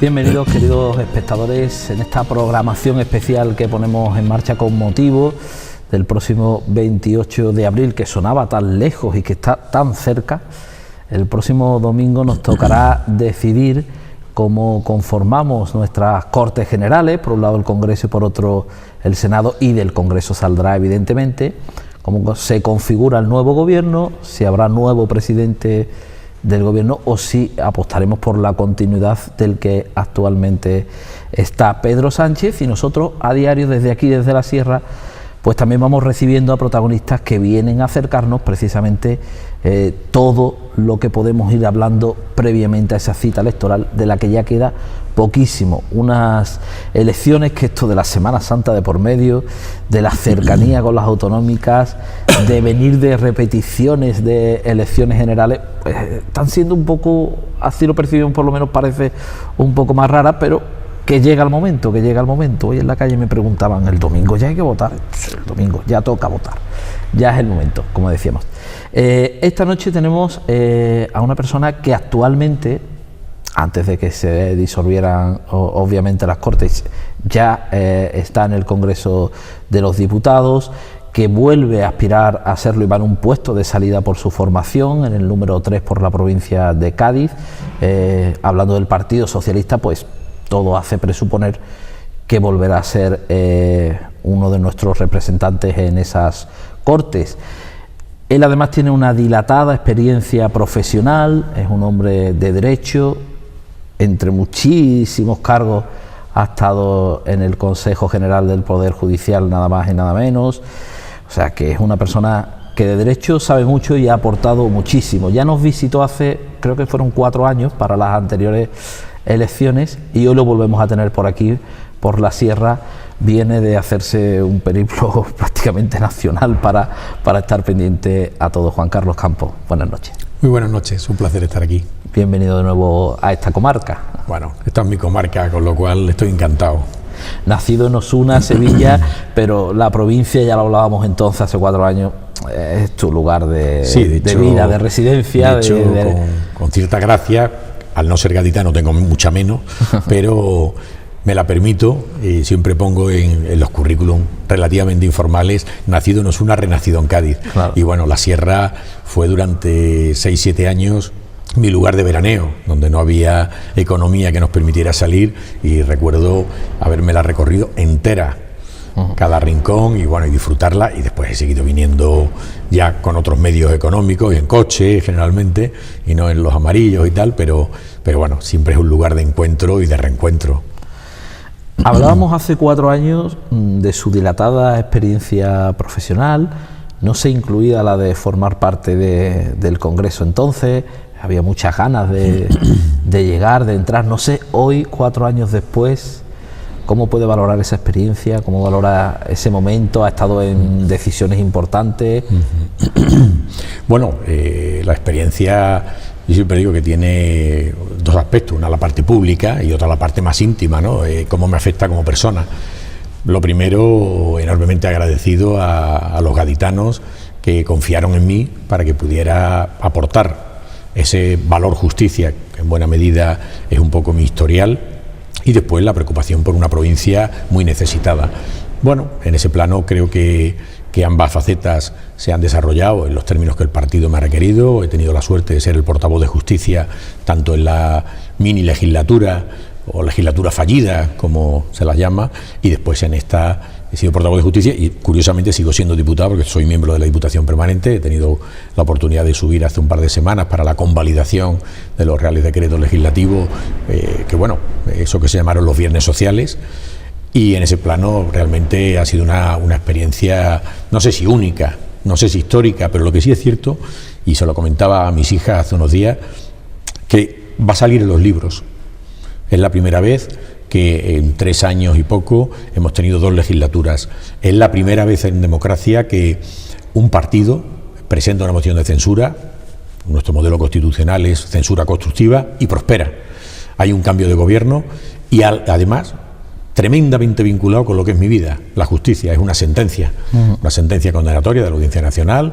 Bienvenidos, queridos espectadores, en esta programación especial que ponemos en marcha con motivo del próximo 28 de abril, que sonaba tan lejos y que está tan cerca. El próximo domingo nos tocará decidir cómo conformamos nuestras Cortes Generales, por un lado el Congreso y por otro el Senado, y del Congreso saldrá evidentemente cómo se configura el nuevo gobierno, si habrá nuevo presidente del gobierno o si apostaremos por la continuidad del que actualmente está Pedro Sánchez. Y nosotros a diario desde aquí, desde la Sierra, pues también vamos recibiendo a protagonistas que vienen a acercarnos precisamente todo lo que podemos ir hablando previamente a esa cita electoral, de la que ya queda poquísimo. Unas elecciones que esto de la Semana Santa de por medio, de la cercanía con las autonómicas, de venir de repeticiones de elecciones generales, pues están siendo un poco, así lo percibimos, por lo menos parece un poco más raras, pero que llega el momento, que llega el momento. Hoy en la calle me preguntaban, ¿el domingo ya hay que votar? Pues el domingo ya toca votar, ya es el momento, como decíamos. Esta noche tenemos a una persona que actualmente, antes de que se disolvieran obviamente las Cortes, ya está en el Congreso de los Diputados, que vuelve a aspirar a serlo y va en un puesto de salida por su formación, en el número 3 por la provincia de Cádiz. Hablando del Partido Socialista, pues todo hace presuponer que volverá a ser uno de nuestros representantes en esas Cortes. Él además tiene una dilatada experiencia profesional, es un hombre de derecho, entre muchísimos cargos ha estado en el Consejo General del Poder Judicial, nada más y nada menos. O sea que es una persona que de derecho sabe mucho y ha aportado muchísimo. Ya nos visitó hace, creo que fueron 4 años para las anteriores elecciones, y hoy lo volvemos a tener por aquí, por la Sierra. Viene de hacerse un periplo prácticamente nacional para estar pendiente a todo. Juan Carlos Campos, buenas noches. Muy buenas noches, un placer estar aquí. Bienvenido de nuevo a esta comarca. Bueno, esta es mi comarca, con lo cual estoy encantado. Nacido en Osuna, Sevilla, pero la provincia, ya lo hablábamos entonces hace 4 años, es tu lugar de vida, de residencia. De hecho, con cierta gracia, al no ser gaditano tengo mucha menos, pero me la permito, siempre pongo en los currículum relativamente informales, nacido en Osuna, renacido en Cádiz. Claro. Y bueno, la Sierra fue durante 6-7 años mi lugar de veraneo, donde no había economía que nos permitiera salir, y recuerdo habérmela recorrido entera, cada rincón, y bueno, y disfrutarla. Y después he seguido viniendo ya con otros medios económicos, y en coche generalmente, y no en los amarillos y tal, pero bueno, siempre es un lugar de encuentro y de reencuentro. Hablábamos hace 4 años de su dilatada experiencia profesional, no sé, incluida la de formar parte del Congreso entonces. Había muchas ganas de llegar, de entrar. No sé, hoy, 4 años después, ¿cómo puede valorar esa experiencia? ¿Cómo valora ese momento? ¿Ha estado en decisiones importantes? Bueno, la experiencia, yo siempre digo que tiene 2 aspectos, una la parte pública y otra la parte más íntima, ¿no? Cómo me afecta como persona. Lo primero, enormemente agradecido a los gaditanos que confiaron en mí para que pudiera aportar ese valor justicia, que en buena medida es un poco mi historial, y después la preocupación por una provincia muy necesitada. Bueno, en ese plano creo que ambas facetas se han desarrollado en los términos que el partido me ha requerido. He tenido la suerte de ser el portavoz de justicia tanto en la mini legislatura o legislatura fallida, como se las llama, y después en esta he sido portavoz de justicia, y curiosamente sigo siendo diputado porque soy miembro de la Diputación Permanente. He tenido la oportunidad de subir hace un par de semanas para la convalidación de los reales decretos legislativos, que bueno, eso que se llamaron los viernes sociales. Y en ese plano realmente ha sido una experiencia, no sé si única, no sé si histórica, pero lo que sí es cierto, y se lo comentaba a mis hijas hace unos días, que va a salir en los libros. Es la primera vez que en 3 años y poco hemos tenido 2 legislaturas. Es la primera vez en democracia que un partido presenta una moción de censura. Nuestro modelo constitucional es censura constructiva y prospera. Hay un cambio de gobierno y además tremendamente vinculado con lo que es mi vida. La justicia es una sentencia condenatoria de la Audiencia Nacional,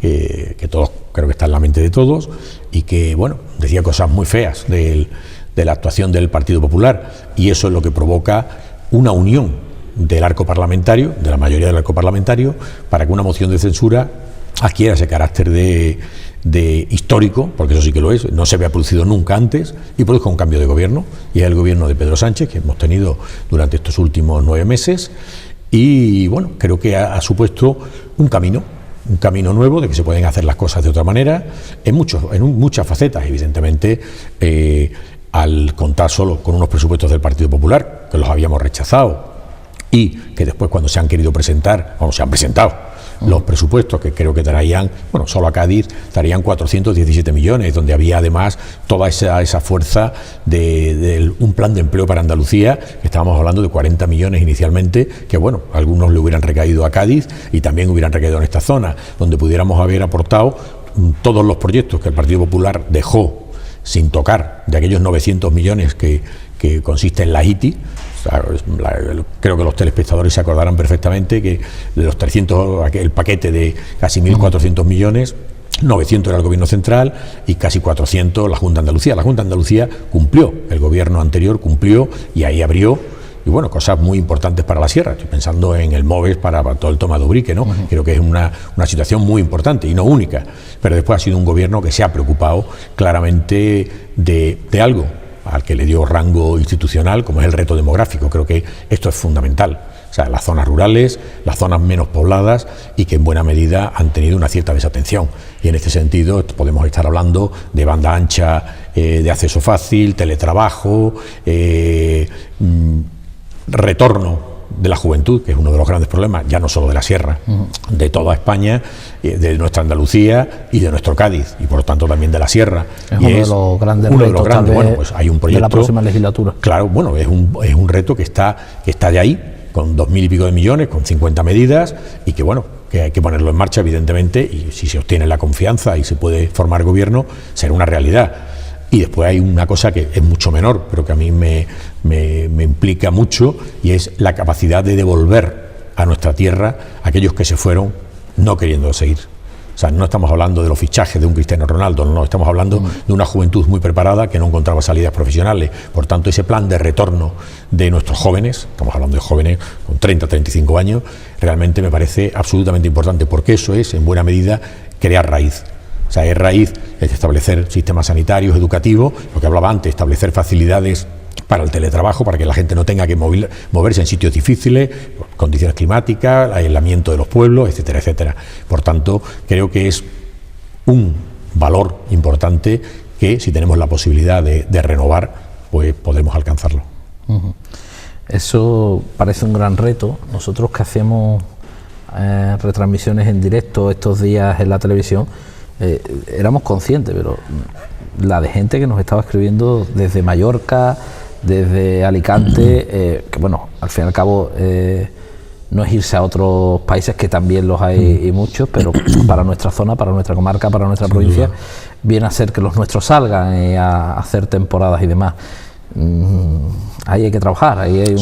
que todos creo que está en la mente de todos, y que bueno, decía cosas muy feas del de la actuación del Partido Popular, y eso es lo que provoca una unión del arco parlamentario, de la mayoría del arco parlamentario, para que una moción de censura adquiera ese carácter de histórico, porque eso sí que lo es, no se había producido nunca antes, y produzca un cambio de gobierno, y es el gobierno de Pedro Sánchez que hemos tenido durante estos últimos 9 meses, y bueno, creo que ha supuesto un camino nuevo, de que se pueden hacer las cosas de otra manera, en muchas facetas. Evidentemente, al contar solo con unos presupuestos del Partido Popular, que los habíamos rechazado, y que después, cuando se han querido presentar, se han presentado los presupuestos, que creo que traían, solo a Cádiz traían 417 millones, donde había además toda esa fuerza de un plan de empleo para Andalucía, que estábamos hablando de 40 millones inicialmente, que algunos le hubieran recaído a Cádiz y también hubieran recaído en esta zona, donde pudiéramos haber aportado todos los proyectos que el Partido Popular dejó sin tocar, de aquellos 900 millones que consiste en la ITI. Creo que los telespectadores se acordarán perfectamente que de los 300, el paquete de casi 1.400 millones, 900 era el Gobierno Central y casi 400 la Junta de Andalucía. La Junta de Andalucía cumplió, el Gobierno anterior cumplió, y ahí abrió, y cosas muy importantes para la sierra. Estoy pensando en el MOVES para todo el Toma de Ubrique, ¿no? Creo que es una situación muy importante y no única, pero después ha sido un gobierno que se ha preocupado claramente de algo al que le dio rango institucional, como es el reto demográfico. Creo que esto es fundamental. O sea, las zonas rurales, las zonas menos pobladas, y que en buena medida han tenido una cierta desatención. Y en este sentido podemos estar hablando de banda ancha, de acceso fácil, teletrabajo, retorno de la juventud, que es uno de los grandes problemas, ya no solo de la sierra, de toda España, de nuestra Andalucía y de nuestro Cádiz, y por lo tanto también de la sierra. Es uno de los grandes retos, pues hay un proyecto de la próxima legislatura. Claro, es un reto que está ya ahí, con 2.000 y pico de millones, con 50 medidas, y que hay que ponerlo en marcha, evidentemente, y si se obtiene la confianza y se puede formar gobierno, será una realidad. Y después hay una cosa que es mucho menor, pero que a mí me implica mucho, y es la capacidad de devolver a nuestra tierra a aquellos que se fueron no queriendo seguir. O sea, no estamos hablando de los fichajes de un Cristiano Ronaldo, no, estamos hablando de una juventud muy preparada que no encontraba salidas profesionales. Por tanto, ese plan de retorno de nuestros jóvenes, estamos hablando de jóvenes con 30, 35 años, realmente me parece absolutamente importante, porque eso es, en buena medida, crear raíz. O sea, es raíz es establecer sistemas sanitarios, educativos, lo que hablaba antes, establecer facilidades para el teletrabajo, para que la gente no tenga que moverse en sitios difíciles, condiciones climáticas, aislamiento de los pueblos, etcétera, etcétera. Por tanto, creo que es un valor importante que, si tenemos la posibilidad de renovar, pues podremos alcanzarlo. Eso parece un gran reto. Nosotros que hacemos retransmisiones en directo estos días en la televisión, éramos conscientes, pero la de gente que nos estaba escribiendo desde Mallorca, desde Alicante, que al fin y al cabo no es irse a otros países, que también los hay y muchos, pero para nuestra zona, para nuestra comarca, para nuestra provincia, viene a ser que los nuestros salgan a hacer temporadas y demás. Ahí hay que trabajar, ahí hay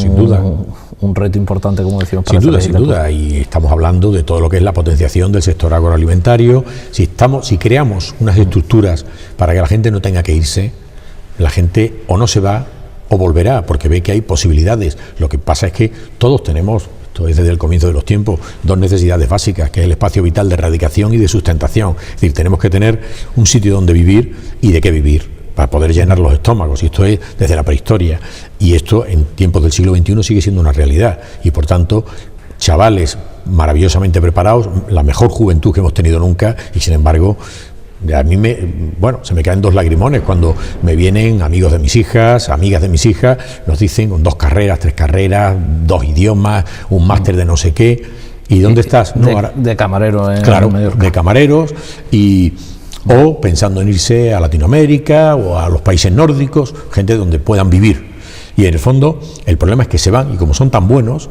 un reto importante, como decíamos, para sin duda, y estamos hablando de todo lo que es la potenciación del sector agroalimentario. Si creamos unas estructuras para que la gente no tenga que irse, la gente o no se va o volverá, porque ve que hay posibilidades. Lo que pasa es que todos tenemos, esto es desde el comienzo de los tiempos, dos necesidades básicas, que es el espacio vital de erradicación y de sustentación. Es decir, tenemos que tener un sitio donde vivir y de qué vivir, para poder llenar los estómagos, y esto es desde la prehistoria, y esto en tiempos del siglo XXI sigue siendo una realidad, y por tanto, chavales maravillosamente preparados, la mejor juventud que hemos tenido nunca, y sin embargo, a mí se me caen dos lagrimones cuando me vienen amigos de mis hijas, amigas de mis hijas, nos dicen con 2 carreras, 3 carreras, 2 idiomas, un máster de no sé qué. ¿Y dónde estás? De camarero, claro, de camareros, o pensando en irse a Latinoamérica o a los países nórdicos, gente donde puedan vivir. Y en el fondo, el problema es que se van, y como son tan buenos,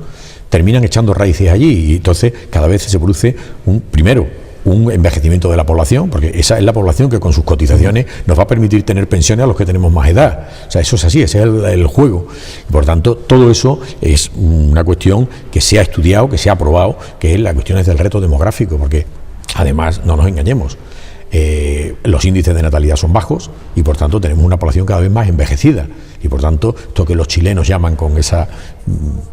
terminan echando raíces allí, y entonces cada vez se produce un envejecimiento de la población, porque esa es la población que con sus cotizaciones nos va a permitir tener pensiones a los que tenemos más edad. O sea, eso es así, ese es el juego. Y por tanto, todo eso es una cuestión que se ha estudiado, que se ha probado, que es las cuestiones del reto demográfico, porque además, no nos engañemos, Los índices de natalidad son bajos y por tanto tenemos una población cada vez más envejecida y por tanto esto que los chilenos llaman con esa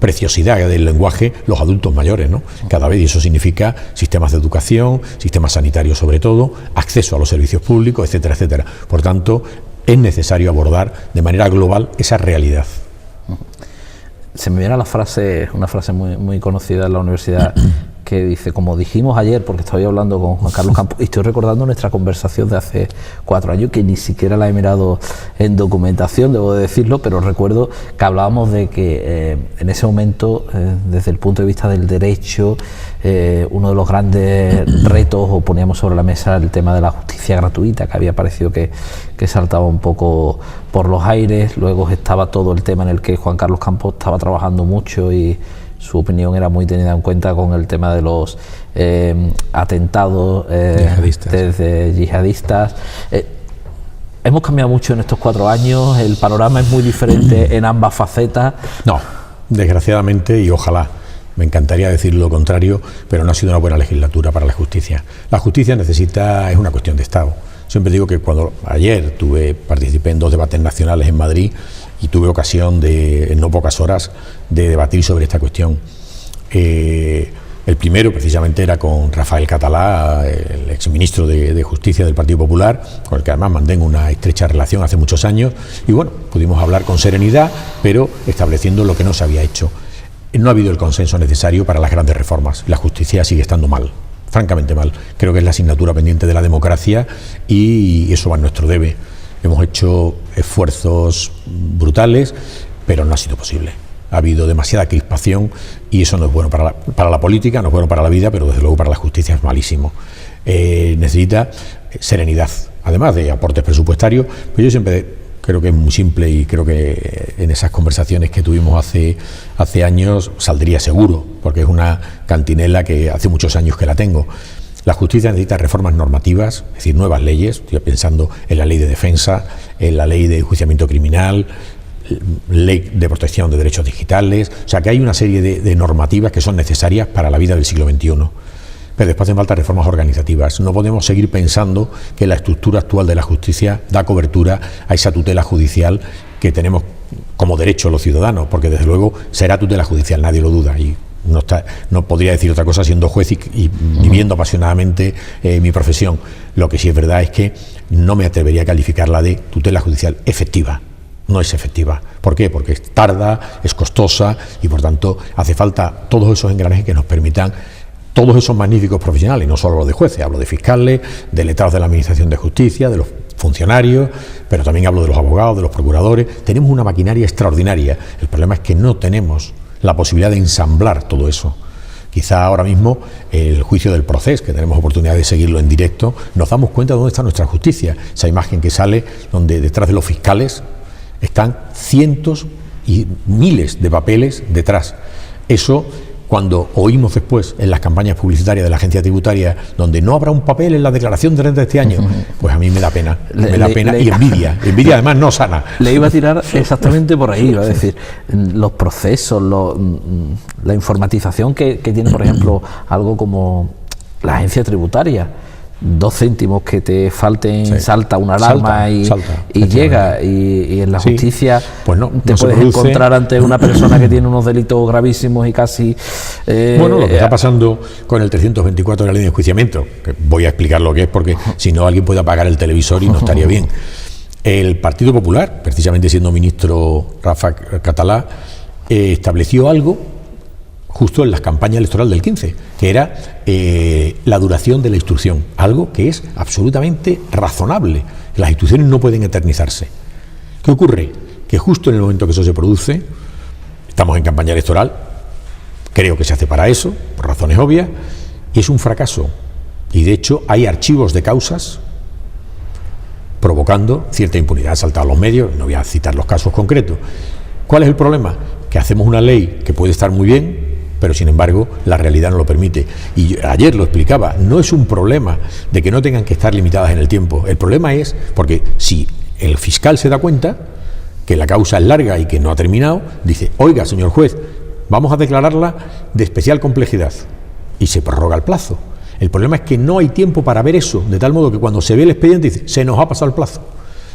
preciosidad del lenguaje los adultos mayores, ¿no? Cada vez, y eso significa sistemas de educación, sistemas sanitarios sobre todo, acceso a los servicios públicos, etcétera, etcétera. Por tanto, es necesario abordar de manera global esa realidad. Se me viene una frase muy, muy conocida en la universidad que dice, como dijimos ayer, porque estoy hablando con Juan Carlos Campos y estoy recordando nuestra conversación de hace 4 años, que ni siquiera la he mirado en documentación, debo de decirlo, pero recuerdo que hablábamos de que en ese momento, desde el punto de vista del derecho, uno de los grandes retos, o poníamos sobre la mesa el tema de la justicia gratuita, que había parecido que saltaba un poco por los aires. Luego estaba todo el tema en el que Juan Carlos Campos estaba trabajando mucho y su opinión era muy tenida en cuenta con el tema de los atentados yihadistas. Hemos cambiado mucho en estos 4 años, el panorama es muy diferente en ambas facetas. No, desgraciadamente, y ojalá, me encantaría decir lo contrario, pero no ha sido una buena legislatura para la justicia. La justicia es una cuestión de Estado. Siempre digo que cuando ayer participé en 2 debates nacionales en Madrid y tuve ocasión en no pocas horas de debatir sobre esta cuestión. El primero precisamente era con Rafael Catalá, el exministro de Justicia del Partido Popular, con el que además mantengo una estrecha relación hace muchos años, y bueno, pudimos hablar con serenidad, pero estableciendo lo que no se había hecho. No ha habido el consenso necesario para las grandes reformas. La justicia sigue estando mal, francamente mal. Creo que es la asignatura pendiente de la democracia y eso va en nuestro debe. Hemos hecho esfuerzos brutales, pero no ha sido posible. Ha habido demasiada crispación y eso no es bueno para la política, no es bueno para la vida, pero desde luego para la justicia es malísimo. Necesita serenidad, además de aportes presupuestarios, pero yo siempre creo que es muy simple y creo que en esas conversaciones que tuvimos hace años saldría seguro, porque es una cantinela que hace muchos años que la tengo. La justicia necesita reformas normativas, es decir, nuevas leyes. Estoy pensando en la ley de defensa, en la ley de enjuiciamiento criminal, ley de protección de derechos digitales. O sea, que hay una serie de normativas que son necesarias para la vida del siglo XXI. Pero después hacen falta reformas organizativas. No podemos seguir pensando que la estructura actual de la justicia da cobertura a esa tutela judicial que tenemos como derecho los ciudadanos, porque desde luego será tutela judicial, nadie lo duda, y no podría decir otra cosa siendo juez y viviendo apasionadamente mi profesión. Lo que sí es verdad es que no me atrevería a calificarla de tutela judicial efectiva. No es efectiva. ¿Por qué? Porque es tarda, es costosa y por tanto hace falta todos esos engranajes que nos permitan todos esos magníficos profesionales, no solo los de jueces, hablo de fiscales, de letrados de la Administración de Justicia, de los funcionarios, pero también hablo de los abogados, de los procuradores. Tenemos una maquinaria extraordinaria. El problema es que no tenemos la posibilidad de ensamblar todo eso. Quizá ahora mismo el juicio del Procés, que tenemos oportunidad de seguirlo en directo, nos damos cuenta de dónde está nuestra justicia. Esa imagen que sale donde detrás de los fiscales están cientos y miles de papeles detrás. Eso, cuando oímos después en las campañas publicitarias de la agencia tributaria, donde no habrá un papel en la declaración de renta de este año, pues a mí me da pena, y envidia además no sana. Le iba a tirar exactamente por ahí, iba a decir, los procesos, la informatización que tiene, por ejemplo, algo como la agencia tributaria. 2 céntimos que te falten, sí, salta una alarma y llega, y en la justicia pues te puedes encontrar ante una persona que tiene unos delitos gravísimos y casi... Bueno, lo que está pasando con el 324 de la ley de enjuiciamiento, que voy a explicar lo que es, porque si no alguien puede apagar el televisor y no estaría bien. El Partido Popular, precisamente siendo ministro Rafa Catalá, estableció algo justo en las campañas electorales del 15, que era la duración de la instrucción, algo que es absolutamente razonable. Las instrucciones no pueden eternizarse. ¿Qué ocurre? Que justo en el momento que eso se produce, estamos en campaña electoral, creo que se hace para eso, por razones obvias, y es un fracaso. Y de hecho hay archivos de causas provocando cierta impunidad. Han saltado a los medios, no voy a citar los casos concretos. ¿Cuál es el problema? Que hacemos una ley que puede estar muy bien, pero sin embargo la realidad no lo permite. Y ayer lo explicaba, no es un problema de que no tengan que estar limitadas en el tiempo. El problema es porque si el fiscal se da cuenta que la causa es larga y que no ha terminado, dice, oiga, señor juez, vamos a declararla de especial complejidad, y se prorroga el plazo. El problema es que no hay tiempo para ver eso, de tal modo que cuando se ve el expediente dice, se nos ha pasado el plazo.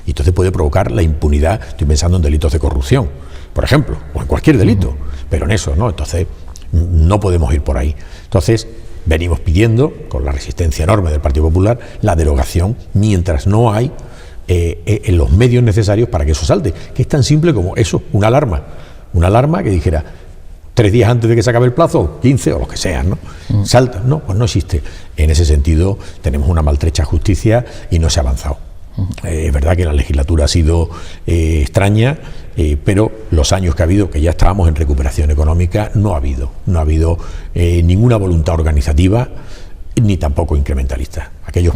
Y entonces puede provocar la impunidad. Estoy pensando en delitos de corrupción, por ejemplo, o en cualquier delito, pero en eso, ¿no? Entonces no podemos ir por ahí. Entonces venimos pidiendo, con la resistencia enorme del Partido Popular, la derogación mientras no hay en los medios necesarios para que eso salte, que es tan simple como eso, una alarma que dijera 3 días antes de que se acabe el plazo, 15 o los que sean, ¿no? Salta, no, pues no existe. En ese sentido tenemos una maltrecha justicia y no se ha avanzado. Es verdad que la legislatura ha sido extraña, pero los años que ha habido, que ya estábamos en recuperación económica, no ha habido ninguna voluntad organizativa ni tampoco incrementalista. Aquellos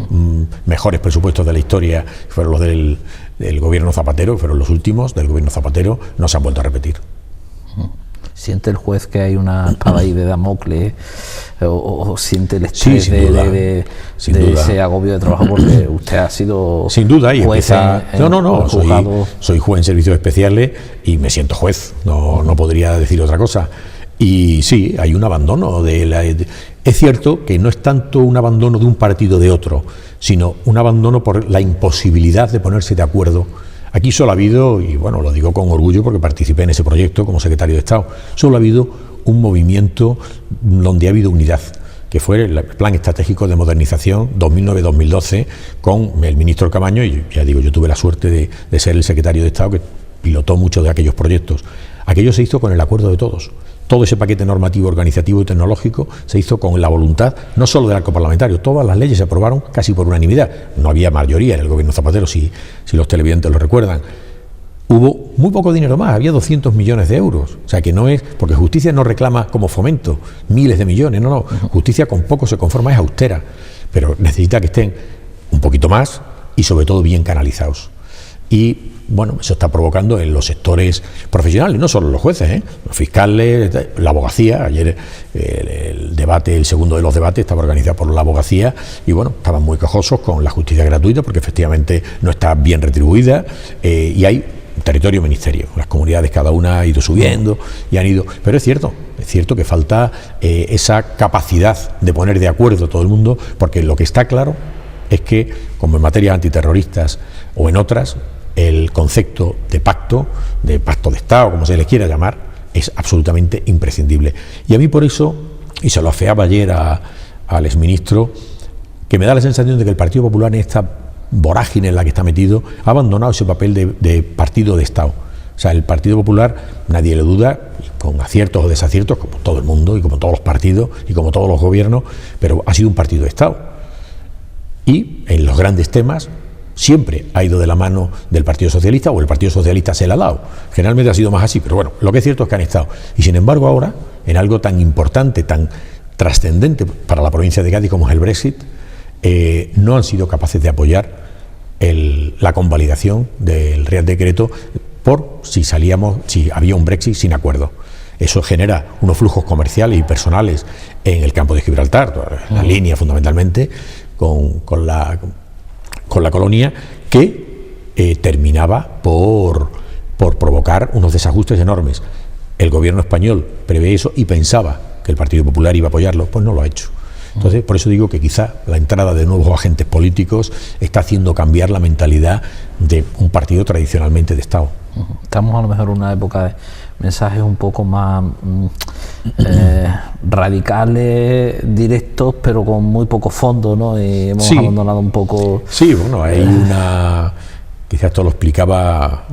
mejores presupuestos de la historia fueron los del gobierno Zapatero, fueron los últimos del gobierno Zapatero, no se han vuelto a repetir. ¿Siente el juez que hay una espada ahí de Damocles o siente el estrés sí, de ese agobio de trabajo? Porque usted ha sido sin duda y juez soy juez en servicios especiales y me siento juez, no podría decir otra cosa. Y sí, hay un abandono es cierto que no es tanto un abandono de un partido de otro, sino un abandono por la imposibilidad de ponerse de acuerdo. Aquí solo ha habido, y bueno, lo digo con orgullo porque participé en ese proyecto como secretario de Estado, solo ha habido un movimiento donde ha habido unidad, que fue el Plan Estratégico de Modernización 2009-2012 con el ministro Camaño, y ya digo, yo tuve la suerte de ser el secretario de Estado que pilotó muchos de aquellos proyectos. Aquello se hizo con el acuerdo de todos. Todo ese paquete normativo, organizativo y tecnológico se hizo con la voluntad, no solo del arco parlamentario, todas las leyes se aprobaron casi por unanimidad. No había mayoría en el gobierno Zapatero, si los televidentes lo recuerdan. Hubo muy poco dinero más, había 200 millones de euros. O sea que no es, porque justicia no reclama como Fomento miles de millones, no. Justicia con poco se conforma, es austera, pero necesita que estén un poquito más y sobre todo bien canalizados. Y bueno, eso está provocando en los sectores profesionales, no solo los jueces, los fiscales, la abogacía. Ayer el segundo de los debates estaba organizado por la abogacía y bueno, estaban muy quejosos con la justicia gratuita porque efectivamente no está bien retribuida y hay territorio ministerio. Las comunidades cada una ha ido subiendo y han ido, pero es cierto que falta esa capacidad de poner de acuerdo a todo el mundo, porque lo que está claro es que, como en materias antiterroristas o en otras, el concepto de pacto de Estado, como se les quiera llamar, es absolutamente imprescindible. Y a mí por eso, y se lo afeaba ayer al exministro, que me da la sensación de que el Partido Popular en esta vorágine en la que está metido ha abandonado ese papel de partido de Estado. O sea, el Partido Popular, nadie le duda, con aciertos o desaciertos, como todo el mundo y como todos los partidos y como todos los gobiernos, pero ha sido un partido de Estado. Y en los grandes temas siempre ha ido de la mano del Partido Socialista, o el Partido Socialista se la ha dado. Generalmente ha sido más así, pero bueno, lo que es cierto es que han estado. Y sin embargo ahora, en algo tan importante, tan trascendente para la provincia de Cádiz como es el Brexit, no han sido capaces de apoyar la convalidación del Real Decreto por si había un Brexit sin acuerdo. Eso genera unos flujos comerciales y personales en el campo de Gibraltar, la línea fundamentalmente, con la colonia, que terminaba por provocar unos desajustes enormes. El gobierno español prevé eso y pensaba que el Partido Popular iba a apoyarlo, pues no lo ha hecho. Entonces, por eso digo que quizá la entrada de nuevos agentes políticos está haciendo cambiar la mentalidad de un partido tradicionalmente de Estado. Estamos a lo mejor en una época de mensajes un poco más radicales, directos, pero con muy poco fondo, ¿no? Y hemos abandonado un poco... Sí, bueno, hay una... Quizás esto lo explicaba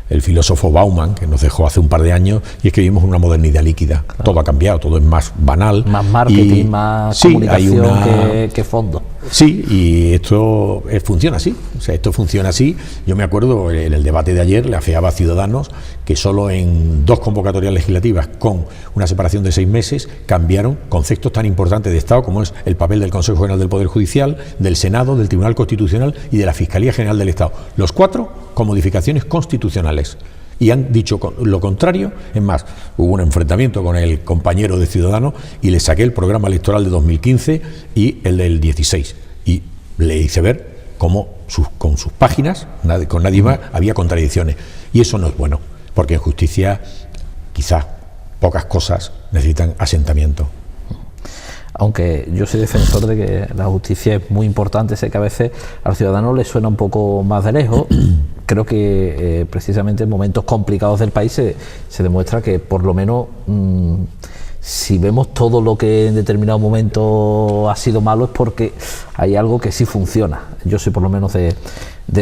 el filósofo Bauman, que nos dejó hace un par de años, y es que vivimos una modernidad líquida. Claro. Todo ha cambiado, todo es más banal. Más marketing, más comunicación que fondo. Sí, y esto funciona así. O sea, esto funciona así. Yo me acuerdo, en el debate de ayer, le afeaba a Ciudadanos que solo en 2 convocatorias legislativas, con una separación de 6 meses, cambiaron conceptos tan importantes de Estado como es el papel del Consejo General del Poder Judicial, del Senado, del Tribunal Constitucional y de la Fiscalía General del Estado. Los 4 con modificaciones constitucionales. Y han dicho lo contrario. Es más, hubo un enfrentamiento con el compañero de Ciudadanos y le saqué el programa electoral de 2015 y el del 16. Y le hice ver cómo con sus páginas, con nadie más, había contradicciones. Y eso no es bueno, porque en justicia quizá pocas cosas necesitan asentamiento. aunque yo soy defensor de que la justicia es muy importante, sé que a veces al ciudadano le suena un poco más de lejos. Creo que precisamente en momentos complicados del país se demuestra que por lo menos si vemos todo lo que en determinado momento ha sido malo es porque hay algo que sí funciona. Yo soy por lo menos de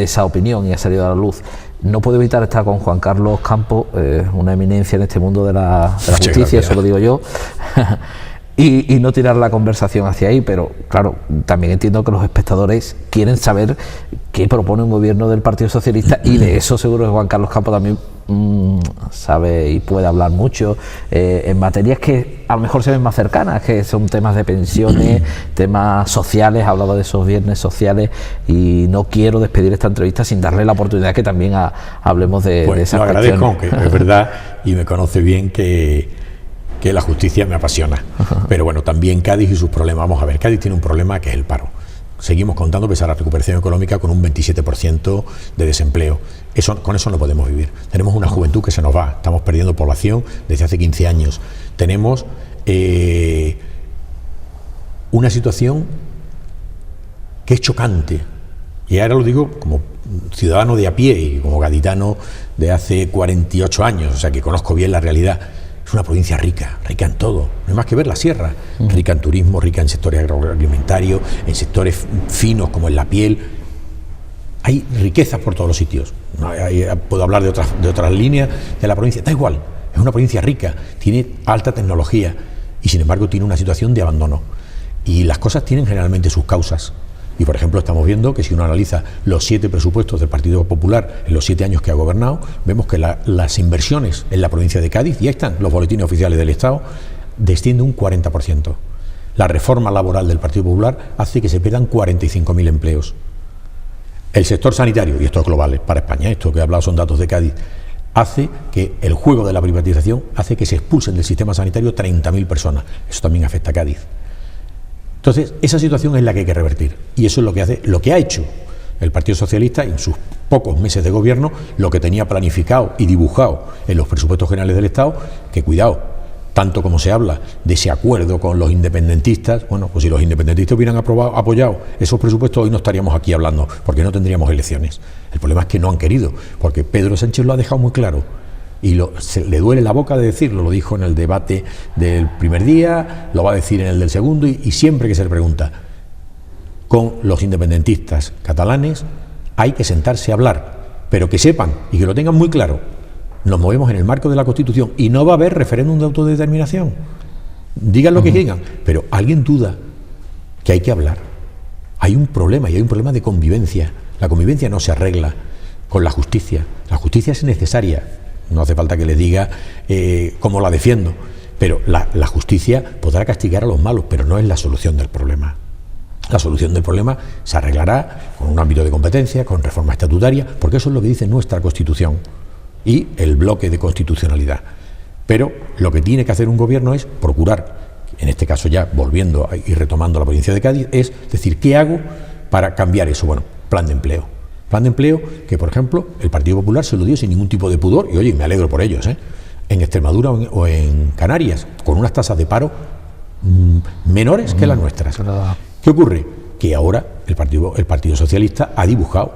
esa opinión y ha salido a la luz. No puedo evitar estar con Juan Carlos Campos, una eminencia en este mundo de la justicia, eso lo digo yo, y no tirar la conversación hacia ahí, pero claro, también entiendo que los espectadores quieren saber qué propone un gobierno del Partido Socialista, y de eso seguro que Juan Carlos Campos también sabe y puede hablar mucho, en materias que a lo mejor se ven más cercanas, que son temas de pensiones, temas sociales. Hablaba de esos viernes sociales y no quiero despedir esta entrevista sin darle la oportunidad que también hablemos de esas lo agradezco, aunque es verdad, y me conoce bien que la justicia me apasiona. Pero bueno, también Cádiz y sus problemas. Vamos a ver, Cádiz tiene un problema que es el paro. Seguimos contando, pese a la recuperación económica, con un 27% de desempleo. Con eso no podemos vivir. Tenemos una juventud que se nos va. Estamos perdiendo población desde hace 15 años. Tenemos una situación que es chocante. Y ahora lo digo como ciudadano de a pie y como gaditano de hace 48 años, o sea que conozco bien la realidad. Es una provincia rica en todo, no hay más que ver la sierra, rica en turismo, rica en sectores agroalimentarios, en sectores finos como en la piel. Hay riquezas por todos los sitios. Puedo hablar de otras líneas de la provincia, da igual, es una provincia rica, tiene alta tecnología y sin embargo tiene una situación de abandono. Y las cosas tienen generalmente sus causas. Y por ejemplo estamos viendo que si uno analiza los 7 presupuestos del Partido Popular en los 7 años que ha gobernado, vemos que las inversiones en la provincia de Cádiz, y ahí están los boletines oficiales del Estado, desciende un 40%. La reforma laboral del Partido Popular hace que se pierdan 45.000 empleos. El sector sanitario, y esto es global, es para España, esto que he hablado son datos de Cádiz, hace que el juego de la privatización hace que se expulsen del sistema sanitario 30.000 personas. Eso también afecta a Cádiz. Entonces, esa situación es la que hay que revertir. Y eso es lo que ha hecho el Partido Socialista en sus pocos meses de gobierno, lo que tenía planificado y dibujado en los presupuestos generales del Estado, que cuidado, tanto como se habla de ese acuerdo con los independentistas, bueno, pues si los independentistas hubieran apoyado esos presupuestos, hoy no estaríamos aquí hablando, porque no tendríamos elecciones. El problema es que no han querido, porque Pedro Sánchez lo ha dejado muy claro. Y le duele la boca de decirlo, lo dijo en el debate del primer día, lo va a decir en el del segundo, y siempre que se le pregunta, con los independentistas catalanes hay que sentarse a hablar, pero que sepan y que lo tengan muy claro, nos movemos en el marco de la Constitución y no va a haber referéndum de autodeterminación. Digan lo que digan, pero alguien duda que hay que hablar. Hay un problema, y hay un problema de convivencia. La convivencia no se arregla con la justicia. La justicia es necesaria. No hace falta que les diga cómo la defiendo, pero la justicia podrá castigar a los malos, pero no es la solución del problema. La solución del problema se arreglará con un ámbito de competencia, con reforma estatutaria, porque eso es lo que dice nuestra Constitución y el bloque de constitucionalidad. Pero lo que tiene que hacer un gobierno es procurar, en este caso ya volviendo y retomando la provincia de Cádiz, es decir, ¿qué hago para cambiar eso? Bueno, plan de empleo. Plan de empleo que, por ejemplo, el Partido Popular se lo dio sin ningún tipo de pudor, y oye, me alegro por ellos, en Extremadura o en Canarias, con unas tasas de paro menores que las nuestras. ¿Qué ocurre? Que ahora el Partido Socialista ha dibujado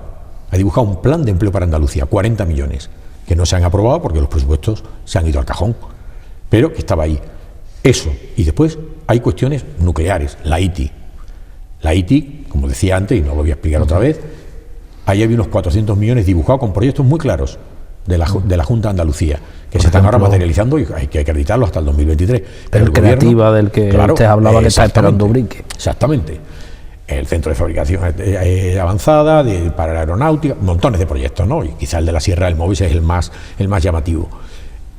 un plan de empleo para Andalucía, 40 millones, que no se han aprobado porque los presupuestos se han ido al cajón, pero que estaba ahí. Eso, y después hay cuestiones nucleares, la ITI, como decía antes, y no lo voy a explicar otra vez. Ahí había unos 400 millones dibujados con proyectos muy claros de la Junta de Andalucía, que se están ahora materializando y hay que acreditarlo hasta el 2023. Pero el Creativa del que usted hablaba, que está esperando un brinque. Exactamente. El centro de fabricación avanzada, para la aeronáutica, montones de proyectos, ¿no? Y quizá el de la Sierra del Móvil es el más llamativo.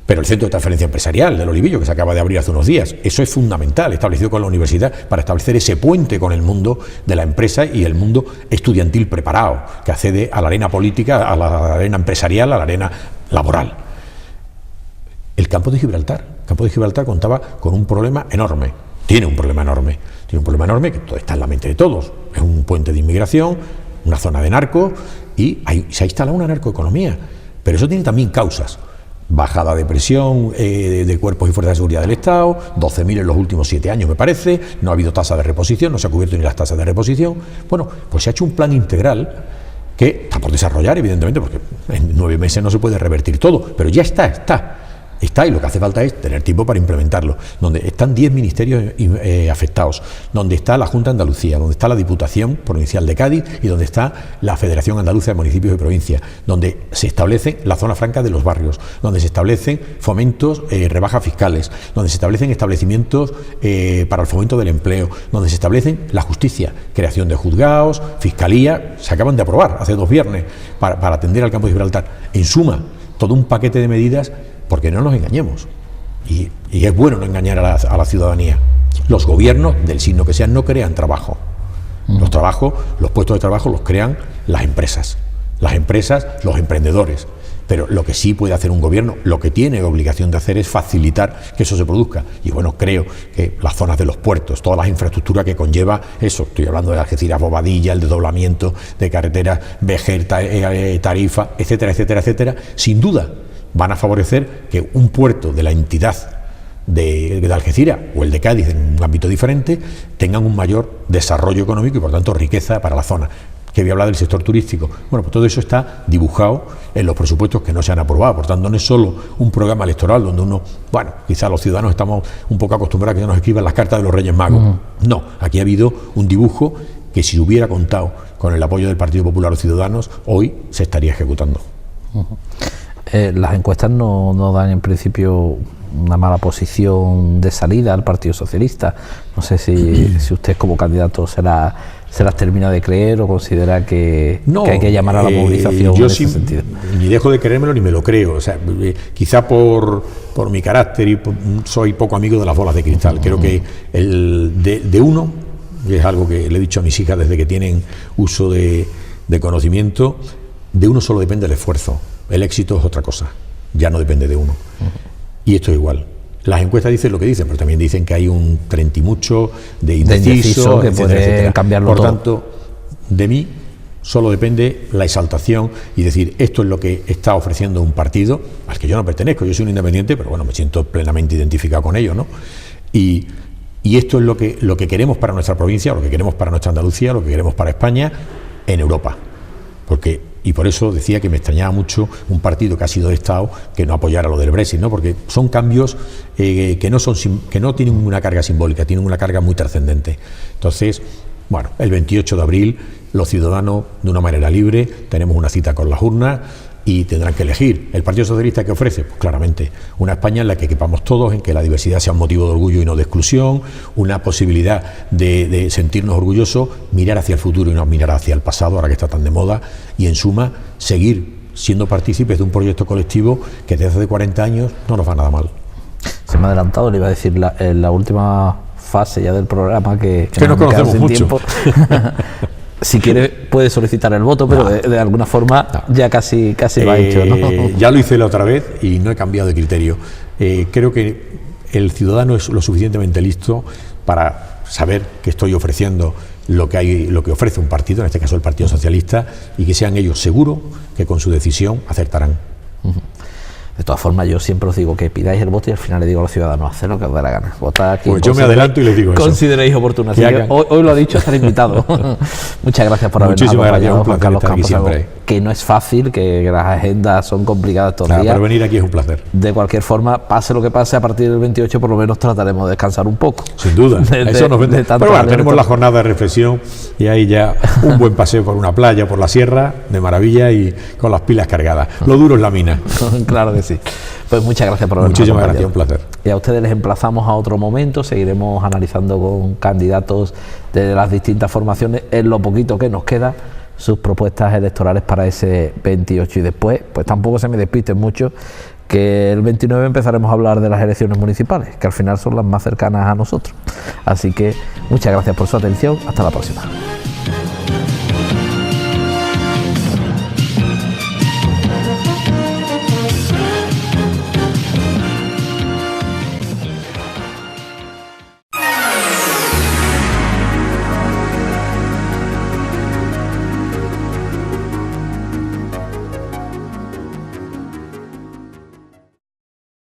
Pero el centro de transferencia empresarial del Olivillo, que se acaba de abrir hace unos días, eso es fundamental, establecido con la universidad para establecer ese puente con el mundo de la empresa y el mundo estudiantil preparado, que accede a la arena política, a la arena empresarial, a la arena laboral. El campo de Gibraltar. El campo de Gibraltar contaba con un problema enorme. Tiene un problema enorme que está en la mente de todos. Es un puente de inmigración, una zona de narcos, y se ha instalado una narcoeconomía. Pero eso tiene también causas. bajada de presión de cuerpos y fuerzas de seguridad del Estado, 12.000 en los últimos 7 años, me parece, no ha habido tasa de reposición, no se ha cubierto ni las tasas de reposición. Bueno, pues se ha hecho un plan integral que está por desarrollar, evidentemente, porque en 9 meses no se puede revertir todo, pero ya está, y lo que hace falta es tener tiempo para implementarlo, donde están 10 ministerios afectados, donde está la Junta de Andalucía, donde está la Diputación Provincial de Cádiz y donde está la Federación Andaluza de Municipios y Provincias, donde se establece la zona franca de los barrios, donde se establecen fomentos, rebajas fiscales, donde se establecen establecimientos para el fomento del empleo, donde se establecen la justicia, creación de juzgados, fiscalía, se acaban de aprobar hace 2 viernes para atender al campo de Gibraltar. En suma, todo un paquete de medidas. Porque no nos engañemos, y es bueno no engañar a la ciudadanía. Los gobiernos, del signo que sean, no crean trabajo. Los puestos de trabajo los crean las empresas, los emprendedores. Pero lo que sí puede hacer un gobierno, lo que tiene obligación de hacer es facilitar que eso se produzca. Y bueno, creo que las zonas de los puertos, todas las infraestructuras que conlleva eso, estoy hablando de Algeciras, Bobadilla, el desdoblamiento de carreteras, Vejer, Tarifa, etcétera, sin duda van a favorecer que un puerto de la entidad de Algeciras o el de Cádiz en un ámbito diferente tengan un mayor desarrollo económico y por tanto riqueza para la zona. Que voy a hablar del sector turístico. Bueno, pues todo eso está dibujado en los presupuestos que no se han aprobado. Por tanto, no es solo un programa electoral donde uno, bueno, quizás los ciudadanos estamos un poco acostumbrados a que se nos escriban las cartas de los Reyes Magos. No, aquí ha habido un dibujo que si hubiera contado con el apoyo del Partido Popular o Ciudadanos, hoy se estaría ejecutando. Las encuestas no dan en principio una mala posición de salida al Partido Socialista. No sé si usted como candidato se las termina de creer o considera que hay que llamar a la movilización yo en ese sentido. Ni dejo de creérmelo ni me lo creo. O sea, quizá por mi carácter soy poco amigo de las bolas de cristal. Creo que de uno, y es algo que le he dicho a mis hijas desde que tienen uso de conocimiento, de uno solo depende el esfuerzo. El éxito es otra cosa, ya no depende de uno. Y esto es igual. Las encuestas dicen lo que dicen, pero también dicen que hay un 30 y mucho de indeciso, que puede cambiarlo todo. Por todo. tanto, de mí solo depende la exaltación y decir, esto es lo que está ofreciendo un partido al que yo no pertenezco. Yo soy un independiente, pero bueno, me siento plenamente identificado con ello, ¿no? Y esto es lo que queremos para nuestra provincia, lo que queremos para nuestra Andalucía, lo que queremos para España en Europa. Y por eso decía que me extrañaba mucho un partido que ha sido de Estado que no apoyara lo del Brexit, ¿no? Porque son cambios que no tienen una carga simbólica, tienen una carga muy trascendente. Entonces, bueno, el 28 de abril los ciudadanos, de una manera libre, tenemos una cita con las urnas y tendrán que elegir. ¿El Partido Socialista qué ofrece? Pues claramente una España en la que quepamos todos, en que la diversidad sea un motivo de orgullo y no de exclusión, una posibilidad de sentirnos orgullosos, mirar hacia el futuro y no mirar hacia el pasado, ahora que está tan de moda, y en suma, seguir siendo partícipes de un proyecto colectivo que desde hace 40 años no nos va nada mal. Se me ha adelantado, le iba a decir en la última fase ya del programa que nos conocemos mucho. Si quiere puede solicitar el voto, pero de alguna forma ya casi lo ha hecho, ¿no? Ya lo hice la otra vez y no he cambiado de criterio. Creo que el ciudadano es lo suficientemente listo para saber que estoy ofreciendo lo que ofrece un partido, en este caso el Partido Socialista, y que sean ellos seguros que con su decisión acertarán. De todas formas, yo siempre os digo que pidáis el voto y al final le digo a los ciudadanos, haced lo que os dé la gana. Votad aquí. Pues yo me adelanto y les digo eso. Consideréis oportuno. Así que hoy lo ha dicho, estar invitado. Muchas gracias por habernos acompañado, Juan Carlos Campos. Que no es fácil, que las agendas son complicadas todos los días. Pero venir aquí es un placer. De cualquier forma, pase lo que pase, a partir del 28 por lo menos trataremos de descansar un poco. Sin duda. Eso nos vende. Pero bueno, tenemos la jornada de reflexión y ahí ya un buen paseo por una playa, por la sierra, de maravilla y con las pilas cargadas. Lo duro es la mina. Claro que sí. Pues muchas gracias por habernos acompañado. Muchísimas gracias, un placer. Y a ustedes les emplazamos a otro momento, seguiremos analizando con candidatos de las distintas formaciones en lo poquito que nos queda sus propuestas electorales para ese 28 y después, pues tampoco se me despisten mucho, que el 29 empezaremos a hablar de las elecciones municipales, que al final son las más cercanas a nosotros. Así que muchas gracias por su atención, hasta la próxima.